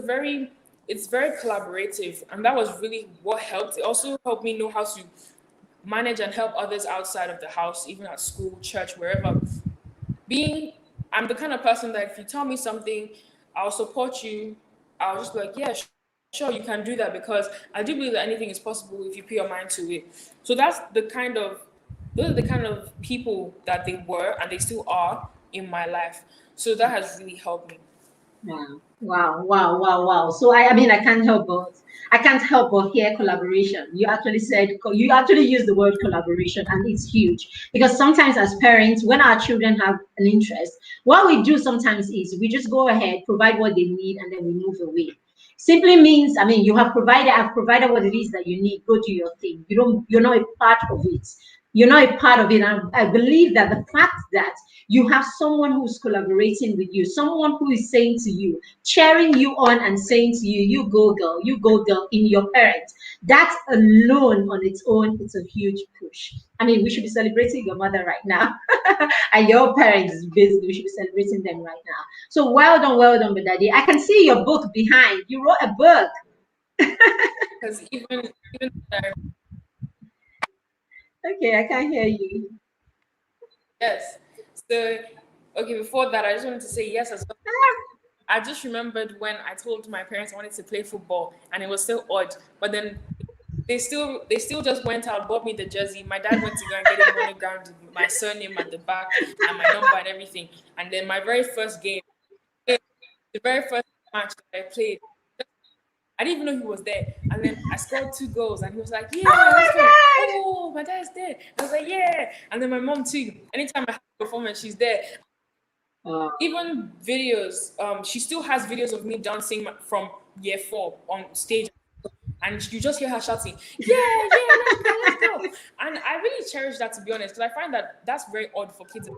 very collaborative. And that was really what helped. It also helped me know how to manage and help others outside of the house, even at school, church, wherever. I'm the kind of person that if you tell me something, I'll support you. I'll just be like, yeah, sure, you can do that, because I do believe that anything is possible if you put your mind to it. So those are the kind of people that they were and they still are in my life. So that has really helped me. Wow, wow, wow, wow, wow. So I mean, I can't help but hear collaboration. You actually use the word collaboration, and it's huge because sometimes as parents, when our children have an interest, what we do sometimes is we just go ahead, provide what they need, and then we move away. Simply means, I mean, I've provided what it is that you need. Go do your thing. You're not a part of it. You're not a part of it. And I believe that the fact that you have someone who's collaborating with you, someone who is saying to you, cheering you on and saying to you, you go girl, in your parents. That alone on its own, it's a huge push. I mean, we should be celebrating your mother right now. And your parents, basically, we should be celebrating them right now. So well done, Daddy. I can see your book behind. You wrote a book. Because even Okay, I can hear you. yes. So okay, before that, I just wanted to say yes as well. I just remembered when I told my parents I wanted to play football, and it was so odd. But then they still just went out, bought me the jersey. My dad went to go and get a monogram with my surname at the back and my number and everything. And then my very first game, the very first match that I played, I didn't even know he was there. And then I scored 2 goals, and he was like, Oh "Yeah, let's go." my Oh, my dad's there. I was like, "Yeah." And then my mom too. Anytime I have a performance, she's there. God. Even videos, she still has videos of me dancing from year 4 on stage, and you just hear her shouting, "Yeah, yeah, let's go, let's go!" And I really cherish that, to be honest, because I find that that's very odd for kids.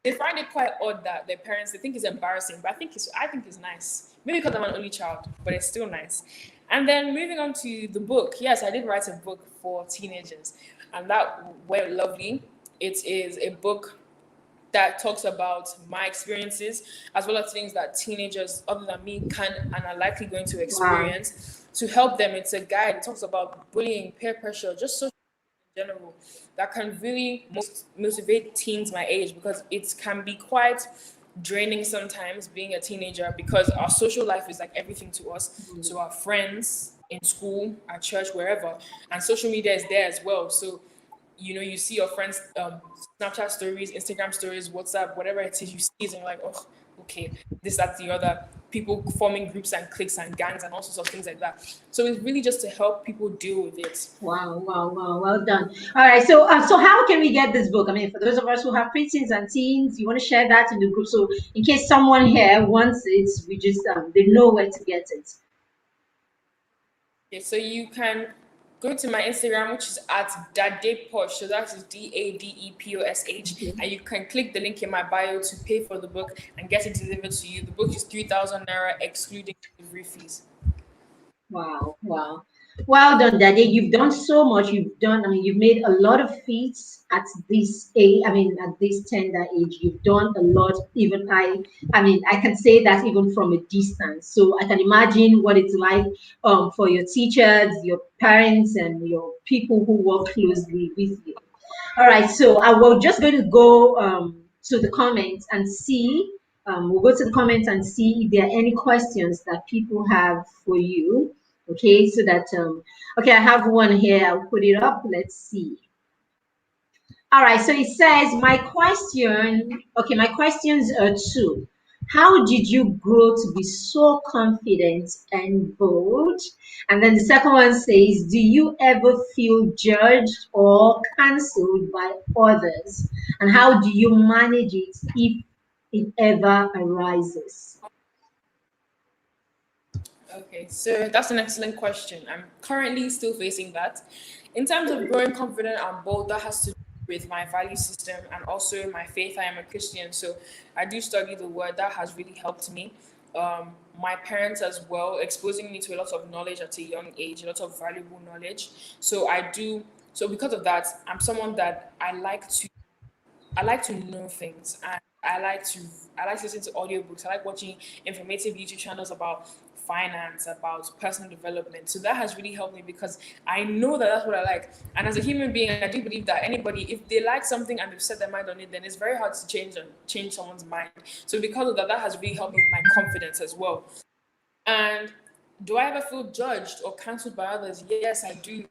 They find it quite odd that their parents, they think it's embarrassing, but I think it's nice. Maybe because I'm an only child, but it's still nice. And then moving on to the book, yes, I did write a book for teenagers, and that went lovely. It is a book that talks about my experiences, as well as things that teenagers other than me can and are likely going to Wow. experience, to help them. It's a guide. It talks about bullying, peer pressure, just social in general, that can really motivate teens my age, because it can be quite draining sometimes being a teenager, because our social life is like everything to us, to our friends in school, at church, wherever, and social media is there as well. So you see your friends Snapchat stories, Instagram stories, WhatsApp, whatever it is you see, and you're like, oh, okay, this, that, the other, people forming groups and cliques and gangs and all sorts of things like that. So it's really just to help people deal with it. Wow, wow, wow, well done. All right, so how can we get this book? I mean, for those of us who have preteens and teens, you want to share that in the group. So in case someone here wants it, we just they know where to get it. Okay, so you can go to my Instagram, which is at Dadeposh. So that is DADEPOSH. Okay. And you can click the link in my bio to pay for the book and get it delivered to you. The book is 3,000 naira, excluding delivery fees. Wow, wow. Well done, Daddy. You've done so much. You've done, I mean, you've made a lot of feats at this age, I mean, at this tender age. You've done a lot. Even I mean, I can say that even from a distance. So I can imagine what it's like for your teachers, your parents, and your people who work closely with you. All right, so I will just going to go to the comments and see. We'll go to the comments and see if there are any questions that people have for you. Okay, so that okay, I have one here. I'll put it up. Let's see. All right, so it says my question. Okay, my questions are two. How did you grow to be so confident and bold? And then the second one says, do you ever feel judged or cancelled by others? And how do you manage it if it ever arises? Okay, so that's an excellent question. I'm currently still facing that. In terms of growing confident and bold, that has to do with my value system and also my faith. I am a Christian, so I do study the word. That has really helped me. My parents as well, exposing me to a lot of knowledge at a young age, a lot of valuable knowledge. So I do. So because of that, I'm someone that I like to know things, and I like to listen to audiobooks. I like watching informative YouTube channels about finance, about personal development. So that has really helped me because I know that that's what I like. And as a human being, I do believe that anybody, if they like something and they've set their mind on it, then it's very hard to change someone's mind. So because of that, that has really helped me with my confidence as well. And do I ever feel judged or cancelled by others? Yes, I do,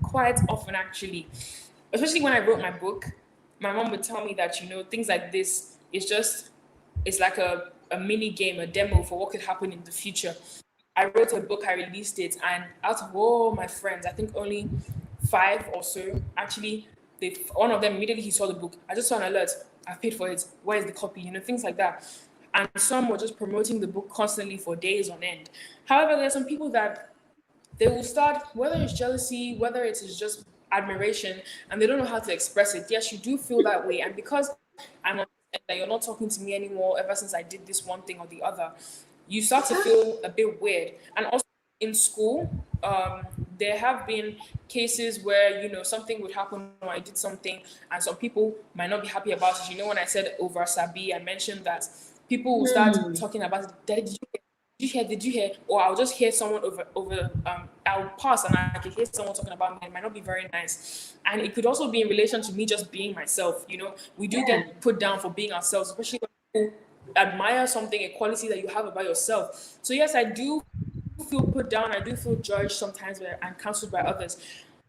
quite often actually. Especially when I wrote my book, my mom would tell me that, things like this is just, it's like a mini game, a demo for what could happen in the future. I wrote a book, I released it, and out of all my friends, I think only five or so actually, one of them immediately he saw the book. I just saw an alert. I've paid for it. Where is the copy? Things like that. And some were just promoting the book constantly for days on end. However, there are some people that they will start, whether it's jealousy, whether it is just admiration, and they don't know how to express it. Yes, you do feel that way. And because I'm on that you're not talking to me anymore ever since I did this one thing or the other, you start to feel a bit weird. And also in school, there have been cases where, something would happen or I did something and some people might not be happy about it. When I said over Sabi, I mentioned that people will start talking about it. Did you hear? Did you hear? Or I'll just hear someone over I'll pass and I can hear someone talking about me. It might not be very nice. And it could also be in relation to me just being myself. We do get put down for being ourselves, especially when people admire something, a quality that you have about yourself. So yes, I do feel put down. I do feel judged sometimes and cancelled by others.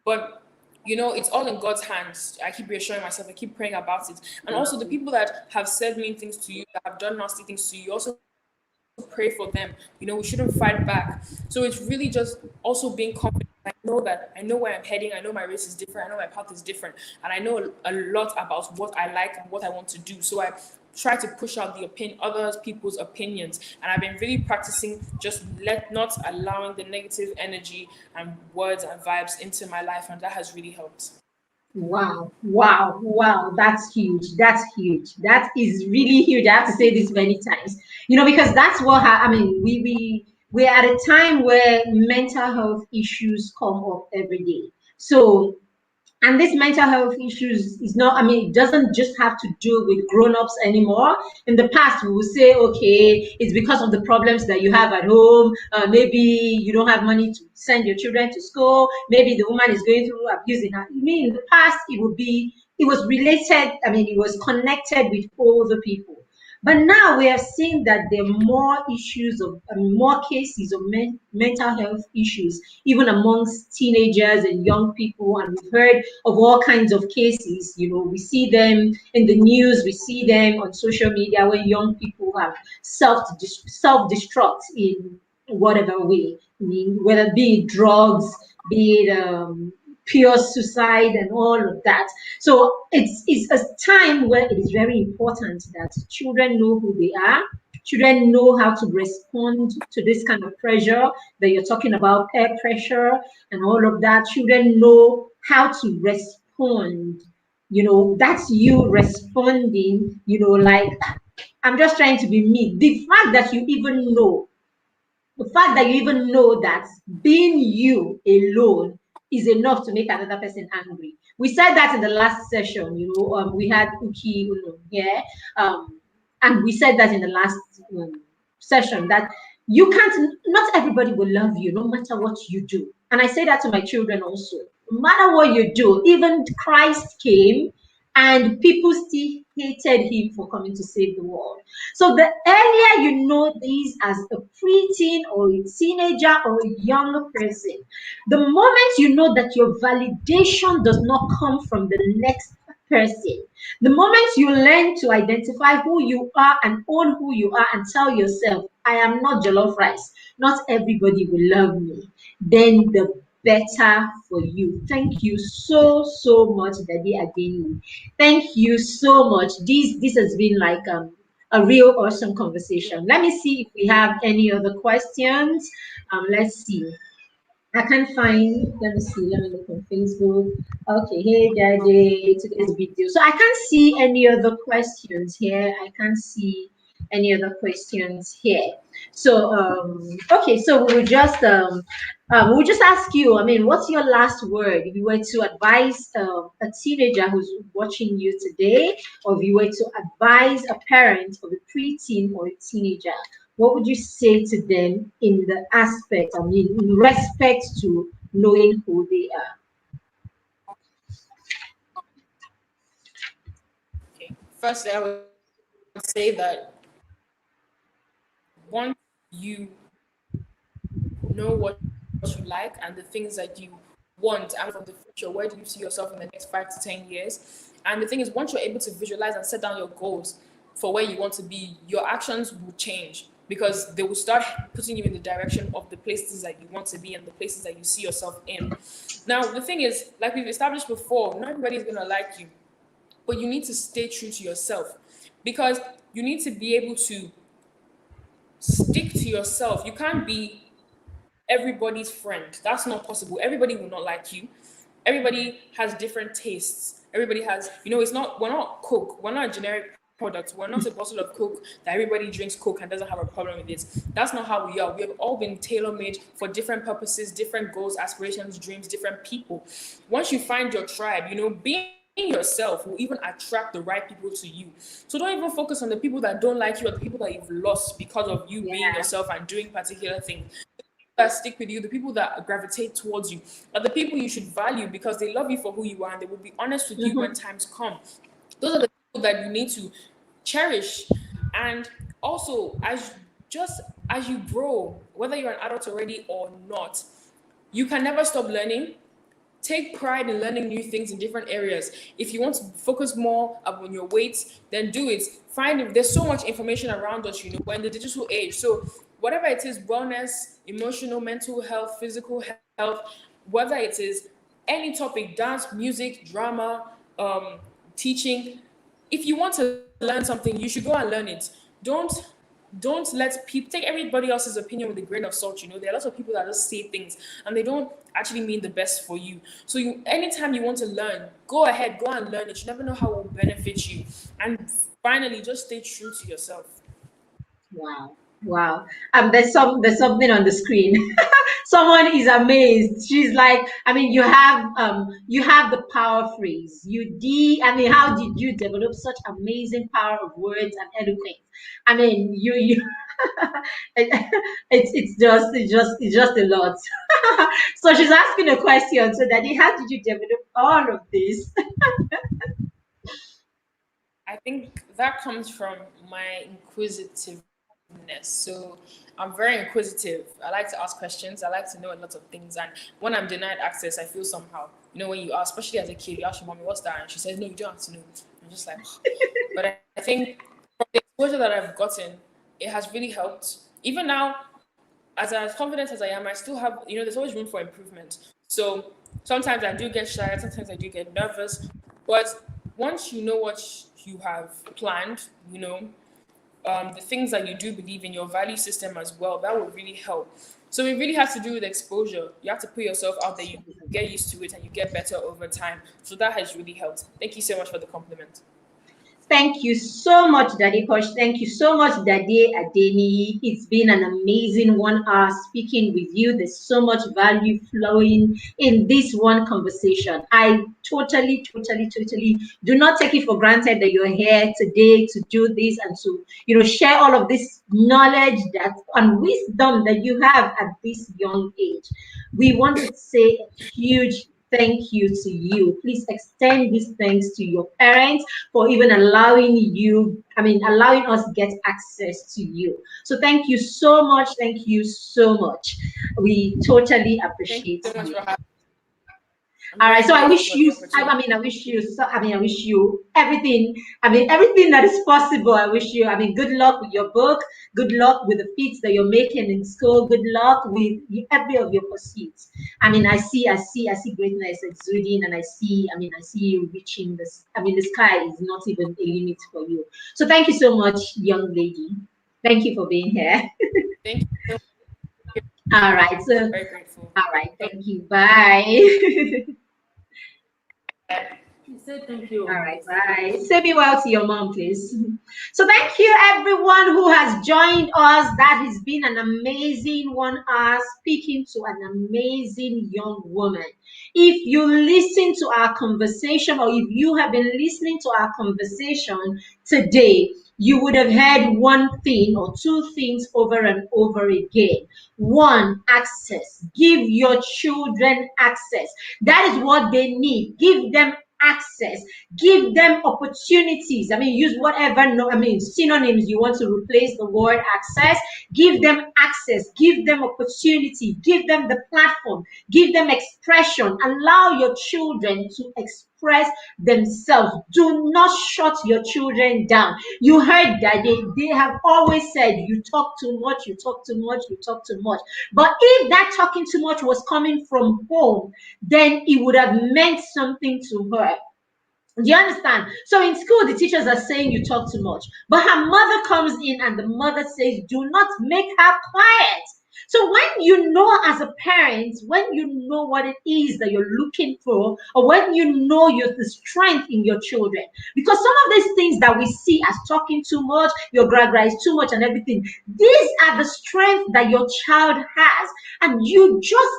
But it's all in God's hands. I keep reassuring myself. I keep praying about it. And also the people that have said mean things to you, that have done nasty things to you, also pray for them. We shouldn't fight back. So it's really just also being confident. I know where I'm heading. I know my race is different. I know my path is different. And I know a lot about what I like and what I want to do. So I try to push out other people's opinions. And I've been really practicing just not allowing the negative energy and words and vibes into my life. And that has really helped. Wow, wow, wow. That's huge. That's huge. That is really huge. I have to say this many times. Because that's what I mean, we're at a time where mental health issues come up every day. So and this mental health issues is not, I mean, it doesn't just have to do with grown-ups anymore. In the past, we would say, okay, it's because of the problems that you have at home. Maybe you don't have money to send your children to school. Maybe the woman is going through abuse in her. I mean, in the past, it was related, I mean, it was connected with older people. But now we have seen that there are more issues of more cases of mental health issues, even amongst teenagers and young people. And we've heard of all kinds of cases. You know, we see them in the news, we see them on social media where young people have self destruct in whatever way. I mean, whether be it drugs, be it pure suicide and all of that. So it's a time where it is very important that children know who they are. Children know how to respond to this kind of pressure that you're talking about, peer pressure and all of that. Children know how to respond. You know, that's you responding, you know, like I'm just trying to be me. The fact that you even know the fact that you even know that being you alone is enough to make another person angry. We said that in the last session, you know, we had Uki Uno here, and we said that in the last session that you can't, not everybody will love you no matter what you do. And I say that to my children also. No matter what you do, even Christ came and people still hated him for coming to save the world. So the earlier you know this as a preteen or a teenager or a younger person, the moment you know that your validation does not come from the next person, the moment you learn to identify who you are and own who you are and tell yourself, I am not jollof rice, not everybody will love me, then the better for you. Thank you so much, Daddy Adeni. Thank you so much. This has been like a real awesome conversation. Let me see if we have any other questions. Let's see. I can't find, let me see, let me look on Facebook. Okay, hey Daddy, today's video. So I can't see any other questions here. I can't see any other questions here. So okay, so we will just ask you, I mean, what's your last word? If you were to advise a teenager who's watching you today, or if you were to advise a parent of a preteen or a teenager, what would you say to them in the aspect, I mean, in respect to knowing who they are? Okay. Firstly, I would say that once you know what you like and the things that you want and from the future, where do you see yourself in the next 5 to 10 years? And the thing is, once you're able to visualize and set down your goals for where you want to be, your actions will change because they will start putting you in the direction of the places that you want to be and the places that you see yourself in. Now, the thing is, like we've established before, not everybody is going to like you, but you need to stay true to yourself because you need to be able to stick to yourself. You can't be everybody's friend. That's not possible. Everybody will not like you. Everybody has different tastes. Everybody has, it's not, we're not Coke. We're not a generic product. We're not a bottle of Coke that everybody drinks Coke and doesn't have a problem with it. That's not how we are. We have all been tailor-made for different purposes, different goals, aspirations, dreams, different people. Once you find your tribe, being yourself will even attract the right people to you. So don't even focus on the people that don't like you or the people that you've lost because of you being Yeah. yourself and doing particular things. That stick with you, the people that gravitate towards you, are the people you should value because they love you for who you are and they will be honest with you when Mhm. times come. Those are the people that you need to cherish. And also, as you grow, whether you're an adult already or not, you can never stop learning. Take pride in learning new things in different areas. If you want to focus more on your weight, then do it. There's so much information around us, we're in the digital age. So whatever it is, wellness, emotional, mental health, physical health, whether it is any topic, dance, music, drama, teaching, if you want to learn something, you should go and learn it. Don't let people take everybody else's opinion with a grain of salt. There are lots of people that just say things and they don't actually mean the best for you. So anytime you want to learn, go ahead, go and learn it. You never know how it will benefit you. And finally, just stay true to yourself. Wow. Wow. There's something on the screen. Someone is amazed. She's like, I mean, you have the power phrase. I mean, how did you develop such amazing power of words and eloquence? I mean, you it's just a lot. So she's asking a question. So Daddy, how did you develop all of this? I think that comes from my inquisitiveness. So I'm very inquisitive. I like to ask questions. I like to know a lot of things. And when I'm denied access, I feel somehow. You know, when you ask, especially as a kid, you ask your mommy, "What's that?" And she says, "No, you don't have to know." I'm just like, but I think from the exposure that I've gotten, it has really helped. Even now, as confident as I am, I still have, there's always room for improvement. So sometimes I do get shy, sometimes I do get nervous. But once you know what you have planned, the things that you do believe in, your value system as well, that will really help. So it really has to do with exposure. You have to put yourself out there, you get used to it, and you get better over time. So that has really helped. Thank you so much for the compliment. Thank you so much, Daddy Kosh. Thank you so much, Daddy Adeni. It's been an amazing 1 hour speaking with you. There's so much value flowing in this one conversation. I totally do not take it for granted that you're here today to do this and to, share all of this knowledge that and wisdom that you have at this young age. We want to say a huge thank you to you. Please extend these thanks to your parents for even allowing us get access to you. So thank you so much. Thank you so much. We totally Thank appreciate you so much you. for having me. I'm All right. very So I grateful wish for the you. opportunity. I wish you everything. Everything that is possible. I wish you. Good luck with your book. Good luck with the feats that you're making in school. Good luck with every of your pursuits. I see greatness exuding, and I see you reaching this. The sky is not even a limit for you. So thank you so much, young lady. Thank you for being here. Thank you so much. All right. So, Very grateful. all right. Thank you. Bye. She said thank you. All right, bye. Say me well to your mom, please. So, thank you everyone who has joined us. That has been an amazing 1 hour speaking to an amazing young woman. If you listen to our conversation, or if you have been listening to our conversation today, you would have heard one thing or two things over and over again. One, access. Give your children access. That is what they need. Give them access, give them opportunities. Use whatever synonyms you want to replace the word access. Give them access, give them opportunity, give them the platform, give them expression. Allow your children to express themselves. Do not shut your children down. You heard that they have always said, you talk too much, you talk too much, you talk too much. But if that talking too much was coming from home, then it would have meant something to her. Do you understand? So in school, the teachers are saying you talk too much. But her mother comes in and the mother says, do not make her quiet. So when you know as a parent, when you know what it is that you're looking for, or when you know the strength in your children, because some of these things that we see as talking too much, your gragra is too much and everything, these are the strength that your child has. And you just,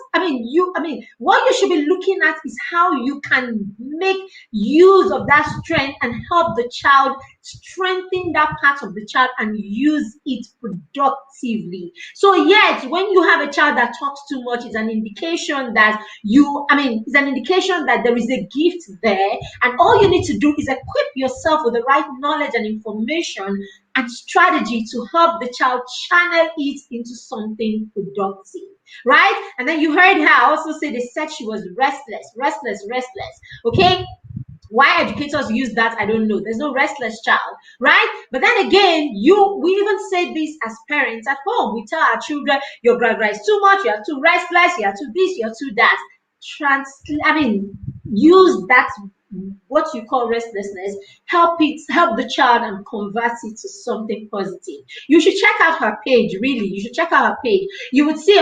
what you should be looking at is how you can make use of that strength and help the child strengthen that part of the child and use it productively. So yes, when you have a child that talks too much, it's an indication that there is a gift there, and all you need to do is equip yourself with the right knowledge and information and strategy to help the child channel it into something productive, right? And then you heard her also say they said she was restless. Okay, why educators use that, I don't know. There's no restless child, right? But then again, we even say this as parents at home. We tell our children, your gragra is too much, you're too restless, you're too this, you're too that. Use that, what you call restlessness, help the child and convert it to something positive. You should check out her page, really. You should check out her page. You would see,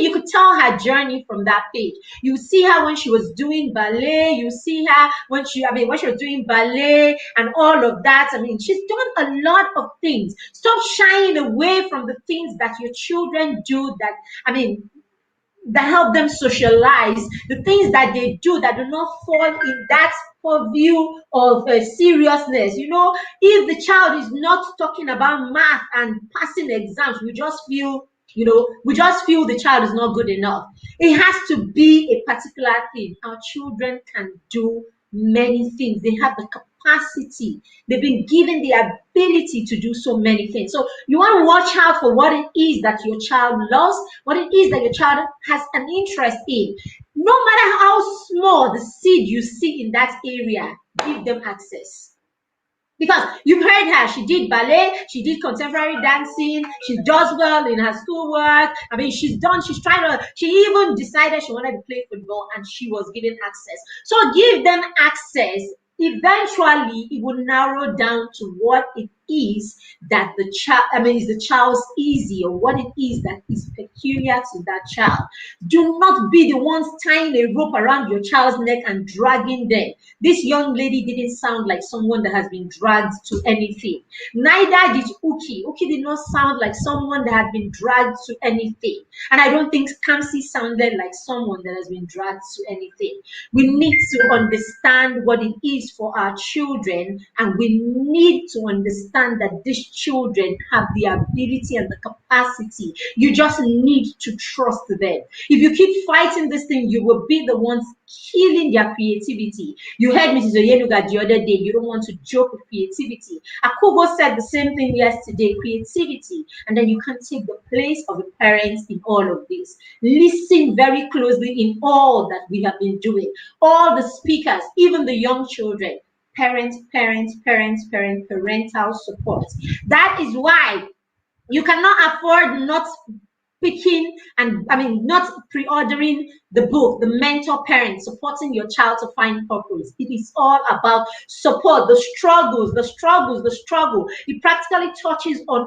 you could tell her journey from that page. You see her when she was doing ballet. You see her when she was doing ballet and all of that. She's done a lot of things. Stop shying away from the things that your children do that help them socialize, the things that they do that do not fall in that purview of seriousness. If the child is not talking about math and passing exams, we just feel the child is not good enough. It has to be a particular thing. Our children can do many things. They have the capacity. They've been given the ability to do so many things. So you want to watch out for what it is that your child loves, what it is that your child has an interest in. No matter how small the seed you see in that area, give them access. Because you've heard her, she did ballet, she did contemporary dancing, she does well in her schoolwork. I mean, she's trying to, she even decided she wanted to play football and she was given access. So give them access. Eventually, it will narrow down to what it is that the child, I mean, is the child's easy, or what it is that is peculiar to that child. Do not be the ones tying a rope around your child's neck and dragging them. This young lady didn't sound like someone that has been dragged to anything. Neither did Uki. Uki did not sound like someone that had been dragged to anything. And I don't think Kamsi sounded like someone that has been dragged to anything. We need to understand what it is for our children, and we need to understand that these children have the ability and the capacity. You just need to trust them. If you keep fighting this thing, you will be the ones killing their creativity. You heard Mrs. Oyenuga the other day, you don't want to joke with creativity. Akubo said the same thing yesterday, creativity, and then you can't take the place of the parents in all of this. Listen very closely in all that we have been doing. All the speakers, even the young children, parental support. That is why you cannot afford not picking and not pre-ordering the book, The Mentor Parent, Supporting Your Child to Find Purpose. It is all about support, the struggle. It practically touches on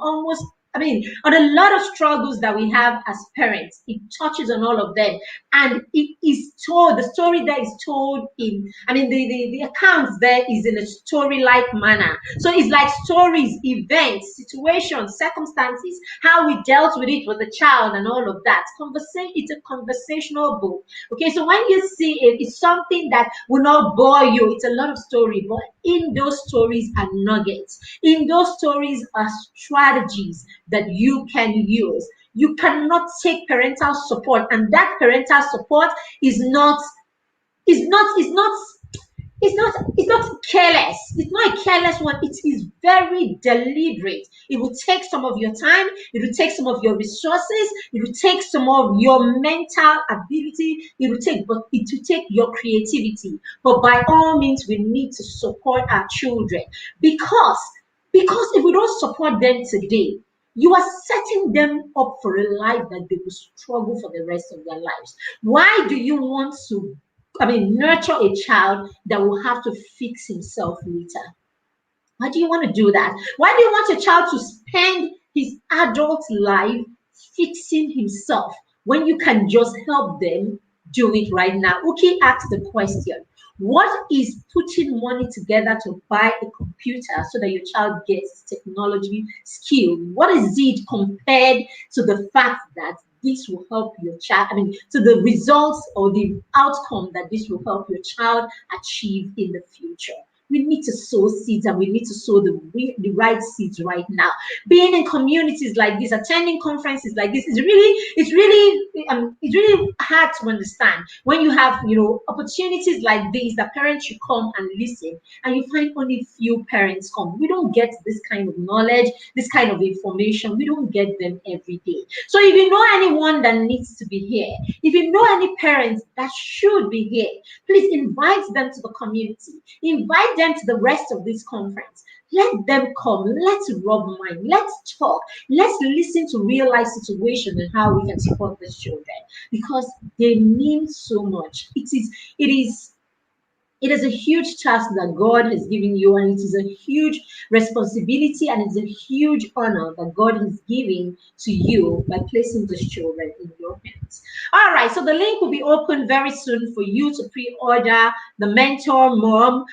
on a lot of struggles that we have as parents. It touches on all of them. And it is told, the story there is told in, the accounts there is in a story-like manner. So it's like stories, events, situations, circumstances, how we dealt with it with the child and all of that. It's a conversational book. Okay, so when you see it, it's something that will not bore you. It's a lot of story, but in those stories are nuggets. In those stories are strategies that you can use. You cannot take parental support, and that parental support is not careless. It's not a careless one. It is very deliberate. It will take some of your time. It will take some of your resources. It will take some of your mental ability. It will take your creativity. But by all means, we need to support our children, because if we don't support them today, you are setting them up for a life that they will struggle for the rest of their lives. Why do you want to nurture a child that will have to fix himself later? Why do you want to do that? Why do you want your child to spend his adult life fixing himself when you can just help them do it right now? Uki asked the question, what is putting money together to buy a computer so that your child gets technology skill? What is it compared to the fact that this will help your child, to the results or the outcome that this will help your child achieve in the future? We need to sow seeds, and we need to sow the right seeds right now. Being in communities like this, attending conferences like this, it's really hard to understand when you have opportunities like these that parents should come and listen, and you find only few parents come. We don't get this kind of knowledge, this kind of information. We don't get them every day. So if you know anyone that needs to be here, if you know any parents that should be here, please invite them to the community. Invite them to the rest of this conference. Let them come. Let's rub mind. Let's talk. Let's listen to real life situations and how we can support these children, because they mean so much. It is a huge task that God has given you, and it is a huge responsibility, and it's a huge honor that God is giving to you by placing these children in your hands. All right, so the link will be open very soon for you to pre-order the Mentor Mom,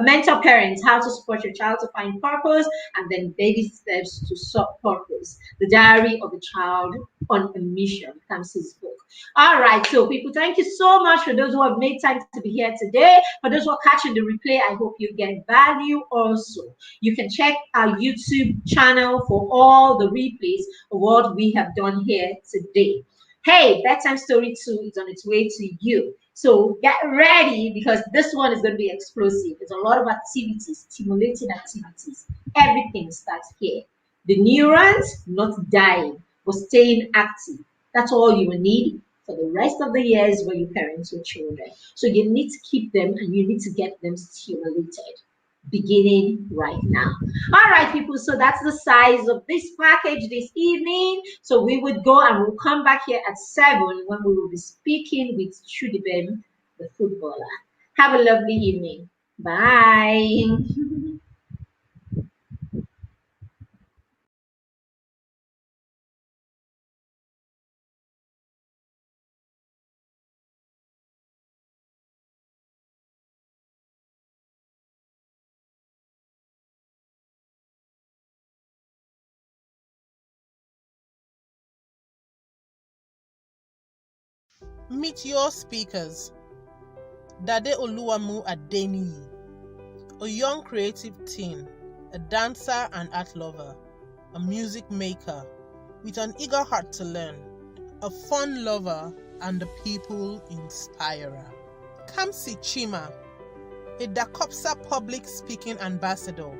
Mentor Parents, How to Support Your Child to Find Purpose, and then Baby Steps to Solve Purpose, the Diary of a Child on a Mission, Kamsi's book. All right, so people, thank you so much for those who have made time to be here today. For those who are catching the replay, I hope you get value also. You can check our YouTube channel for all the replays of what we have done here today. Hey, Bedtime Story 2 is on its way to you. So get ready because this one is going to be explosive. There's a lot of activities, stimulating activities. Everything starts here. The neurons not dying, but staying active. That's all you will need for the rest of the years when you parent your children. So you need to keep them and you need to get them stimulated beginning right now. All right, people. So that's the size of this package this evening. So we would go and we'll come back here at 7 when we will be speaking with Chudibem, the footballer. Have a lovely evening. Bye. Meet your speakers. Dade Oluwamu Adeniyi, a young creative teen, a dancer and art lover, a music maker with an eager heart to learn, a fun lover and a people inspirer. Kamsi Chima, a Dakopsa public speaking ambassador,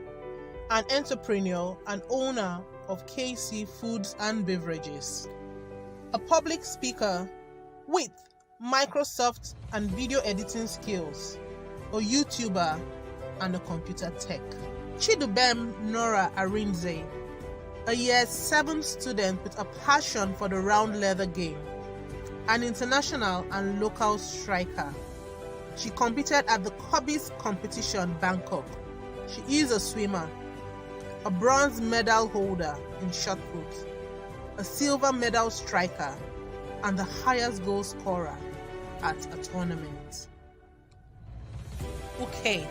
an entrepreneur and owner of KC Foods and Beverages, a public speaker with Microsoft and video editing skills, a YouTuber and a computer tech. Chidubem Nora Arinze, a year 7 student with a passion for the round leather game, an international and local striker. She competed at the Cobbies competition Bangkok. She is a swimmer, a bronze medal holder in shot put, a silver medal striker, and the highest goal scorer at a tournament. Okay,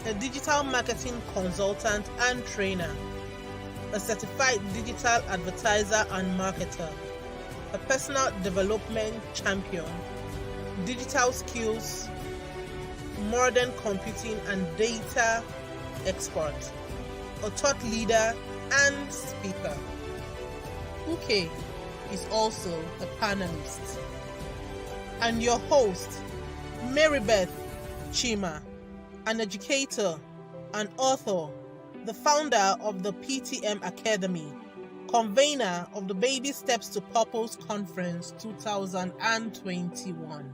a digital marketing consultant and trainer, a certified digital advertiser and marketer, a personal development champion, digital skills, modern computing and data expert, a thought leader and speaker. Uke is also a panelist. And your host, Marybeth Chima, an educator, an author, the founder of the PTM Academy, convener of the Baby Steps to Purpose Conference 2021.